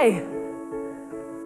Hi,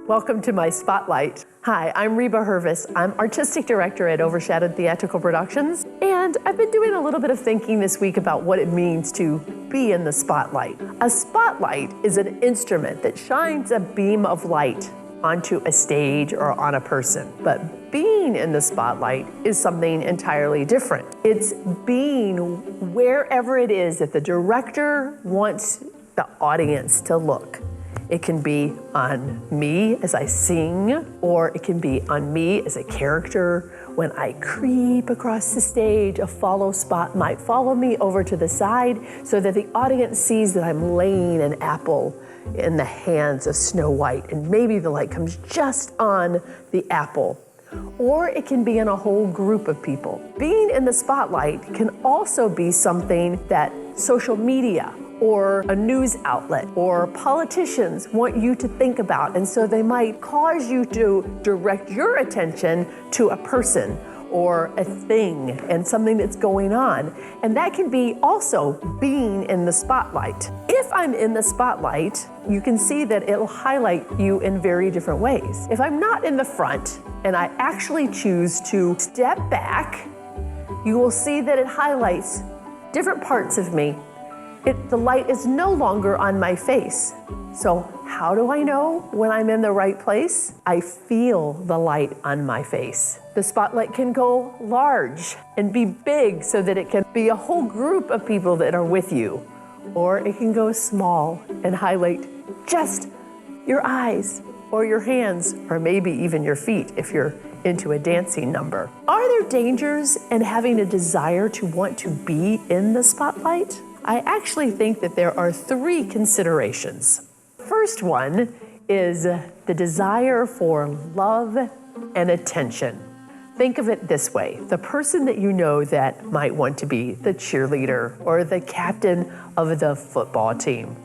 welcome to my spotlight. Hi, I'm Reba Hervis. I'm Artistic Director at Overshadowed Theatrical Productions, and I've been doing a little bit of thinking this week about what it means to be in the spotlight. A spotlight is an instrument that shines a beam of light onto a stage or on a person. But being in the spotlight is something entirely different. It's being wherever it is that the director wants the audience to look. It can be on me as I sing, or it can be on me as a character. When I creep across the stage, a follow spot might follow me over to the side so that the audience sees that I'm laying an apple in the hands of Snow White, and maybe the light comes just on the apple. Or it can be in a whole group of people. Being in the spotlight can also be something that social media or a news outlet or politicians want you to think about, and so they might cause you to direct your attention to a person or a thing and something that's going on. And that can be also being in the spotlight. If I'm in the spotlight, you can see that it'll highlight you in very different ways. If I'm not in the front and I actually choose to step back, you will see that it highlights different parts of me. The light is no longer on my face. So how do I know when I'm in the right place? I feel the light on my face. The spotlight can go large and be big so that it can be a whole group of people that are with you. Or it can go small and highlight just your eyes or your hands, or maybe even your feet if you're into a dancing number. Are there dangers in having a desire to want to be in the spotlight? I actually think that there are three considerations. First one is the desire for love and attention. Think of it this way. The person that you know that might want to be the cheerleader or the captain of the football team.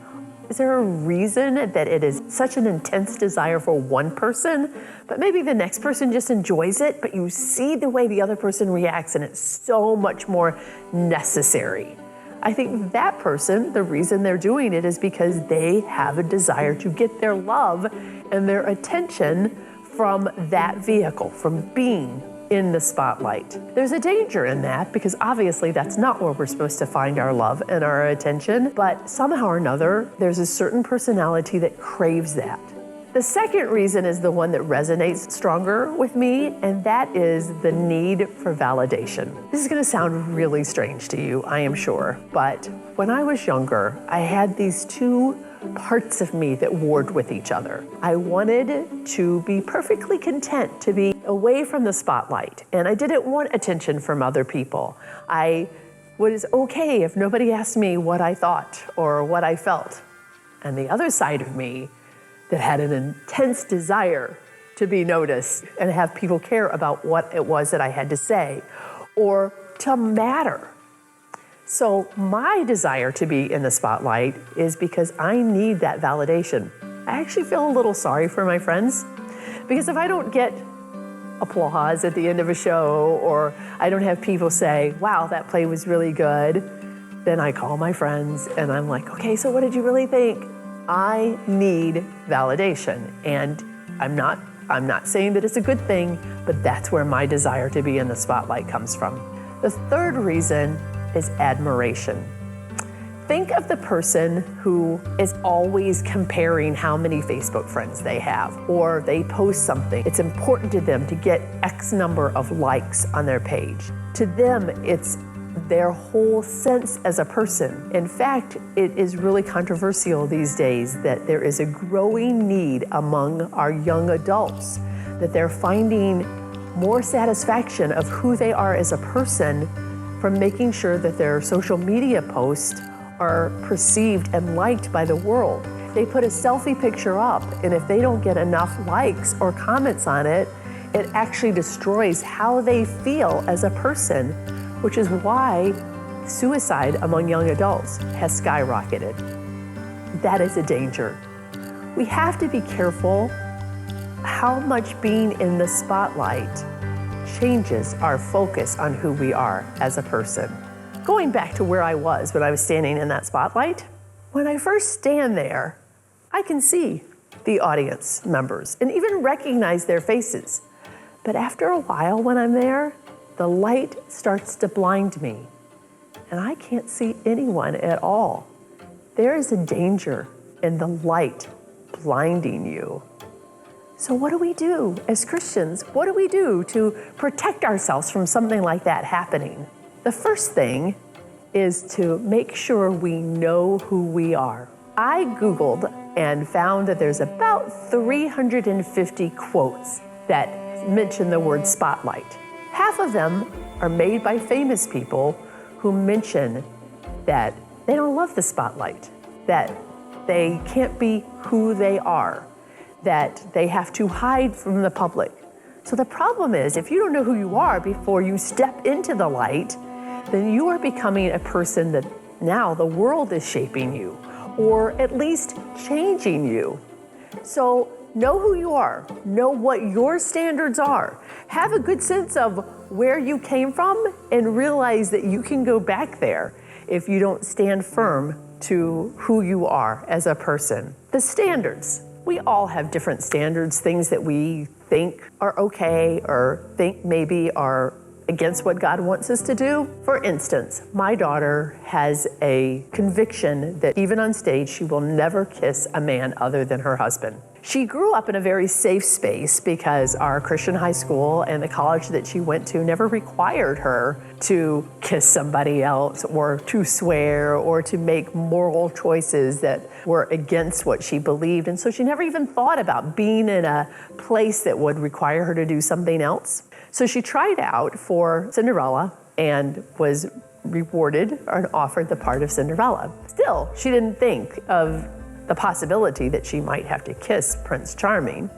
Is there a reason that it is such an intense desire for one person, but maybe the next person just enjoys it, but you see the way the other person reacts and it's so much more necessary? I think that person, the reason they're doing it is because they have a desire to get their love and their attention from that vehicle, from being in the spotlight. There's a danger in that because obviously that's not where we're supposed to find our love and our attention, but somehow or another, there's a certain personality that craves that. The second reason is the one that resonates stronger with me, and that is the need for validation. This is gonna sound really strange to you, I am sure, but when I was younger, I had these two parts of me that warred with each other. I wanted to be perfectly content to be away from the spotlight, and I didn't want attention from other people. I was okay if nobody asked me what I thought or what I felt. And the other side of me that had an intense desire to be noticed and have people care about what it was that I had to say or to matter. So my desire to be in the spotlight is because I need that validation. I actually feel a little sorry for my friends because if I don't get applause at the end of a show or I don't have people say, wow, that play was really good, then I call my friends and I'm like, okay, so what did you really think? I need validation, and I'm not saying that it's a good thing, but that's where my desire to be in the spotlight comes from. The third reason is admiration. Think of the person who is always comparing how many Facebook friends they have, or they post something. It's important to them to get X number of likes on their page. To them, it's their whole sense as a person. In fact, it is really controversial these days that there is a growing need among our young adults that they're finding more satisfaction of who they are as a person from making sure that their social media posts are perceived and liked by the world. They put a selfie picture up, and if they don't get enough likes or comments on it, it actually destroys how they feel as a person, which is why suicide among young adults has skyrocketed. That is a danger. We have to be careful how much being in the spotlight changes our focus on who we are as a person. Going back to where I was when I was standing in that spotlight, when I first stand there, I can see the audience members and even recognize their faces. But after a while when I'm there, the light starts to blind me and I can't see anyone at all. There is a danger in the light blinding you. So what do we do as Christians? What do we do to protect ourselves from something like that happening? The first thing is to make sure we know who we are. I Googled and found that there's about 350 quotes that mention the word spotlight. Half of them are made by famous people who mention that they don't love the spotlight, that they can't be who they are, that they have to hide from the public. So the problem is, if you don't know who you are before you step into the light, then you are becoming a person that now the world is shaping you, or at least changing you. So know who you are, know what your standards are, have a good sense of where you came from, and realize that you can go back there if you don't stand firm to who you are as a person. The standards. We all have different standards, things that we think are okay or think maybe are against what God wants us to do. For instance, my daughter has a conviction that even on stage, she will never kiss a man other than her husband. She grew up in a very safe space because our Christian high school and the college that she went to never required her to kiss somebody else or to swear or to make moral choices that were against what she believed. And so she never even thought about being in a place that would require her to do something else. So she tried out for Cinderella and was rewarded and offered the part of Cinderella. Still, she didn't think of the possibility that she might have to kiss Prince Charming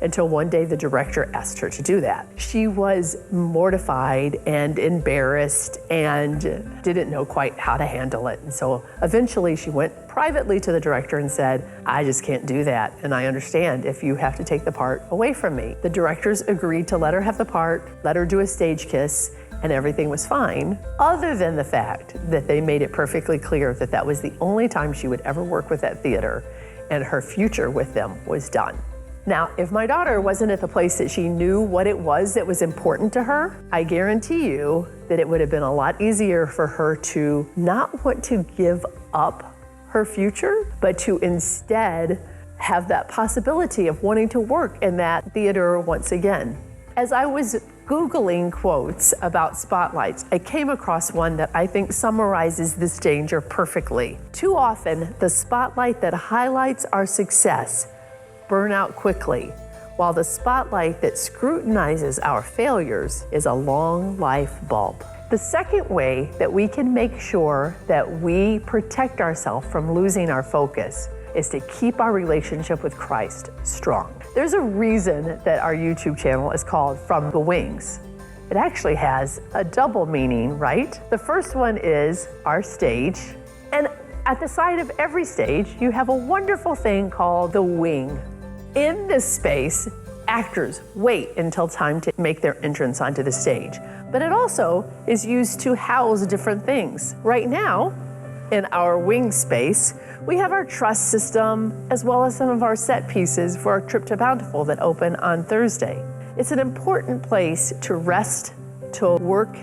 until one day the director asked her to do that. She was mortified and embarrassed and didn't know quite how to handle it. And so eventually she went privately to the director and said, I just can't do that. And I understand if you have to take the part away from me. The directors agreed to let her have the part, let her do a stage kiss, and everything was fine, other than the fact that they made it perfectly clear that that was the only time she would ever work with that theater, and her future with them was done. Now, if my daughter wasn't at the place that she knew what it was that was important to her, I guarantee you that it would have been a lot easier for her to not want to give up her future, but to instead have that possibility of wanting to work in that theater once again. As I was Googling quotes about spotlights, I came across one that I think summarizes this danger perfectly. Too often, the spotlight that highlights our success burn out quickly, while the spotlight that scrutinizes our failures is a long life bulb. The second way that we can make sure that we protect ourselves from losing our focus is to keep our relationship with Christ strong. There's a reason that our YouTube channel is called From the Wings. It actually has a double meaning, right? The first one is our stage, and at the side of every stage, you have a wonderful thing called the wing. In this space, actors wait until time to make their entrance onto the stage, but it also is used to house different things. Right now, in our wing space, we have our truss system, as well as some of our set pieces for our trip to Bountiful that open on Thursday. It's an important place to rest, to work,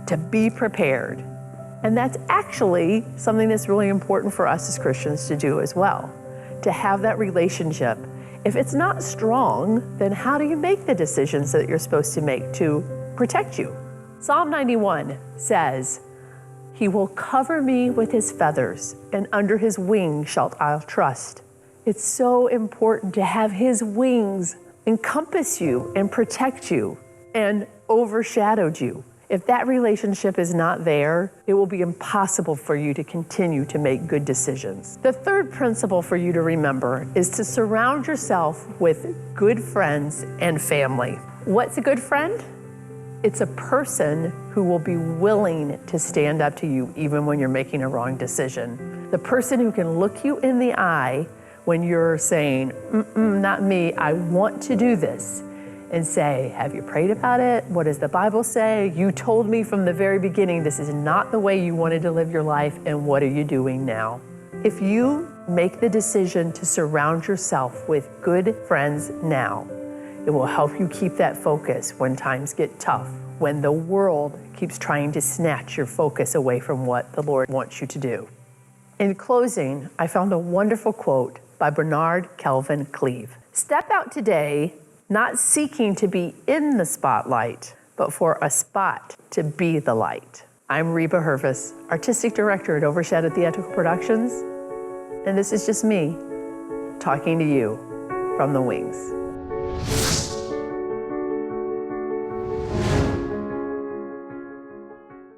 to be prepared. And that's actually something that's really important for us as Christians to do as well, to have that relationship. If it's not strong, then how do you make the decisions that you're supposed to make to protect you? Psalm 91 says, He will cover me with his feathers, and under his wings shalt I trust. It's so important to have his wings encompass you and protect you and overshadow you. If that relationship is not there, it will be impossible for you to continue to make good decisions. The third principle for you to remember is to surround yourself with good friends and family. What's a good friend? It's a person who will be willing to stand up to you even when you're making a wrong decision. The person who can look you in the eye when you're saying, not me, I want to do this, and say, have you prayed about it? What does the Bible say? You told me from the very beginning this is not the way you wanted to live your life, and what are you doing now? If you Make the decision to surround yourself with good friends now. It will help you keep that focus when times get tough, when the world keeps trying to snatch your focus away from what the Lord wants you to do. In closing, I found a wonderful quote by Bernard Kelvin Cleve. Step out today, not seeking to be in the spotlight, but for a spot to be the light. I'm Reba Hervis, Artistic Director at Overshadowed Theatrical Productions, and this is just me talking to you from the wings.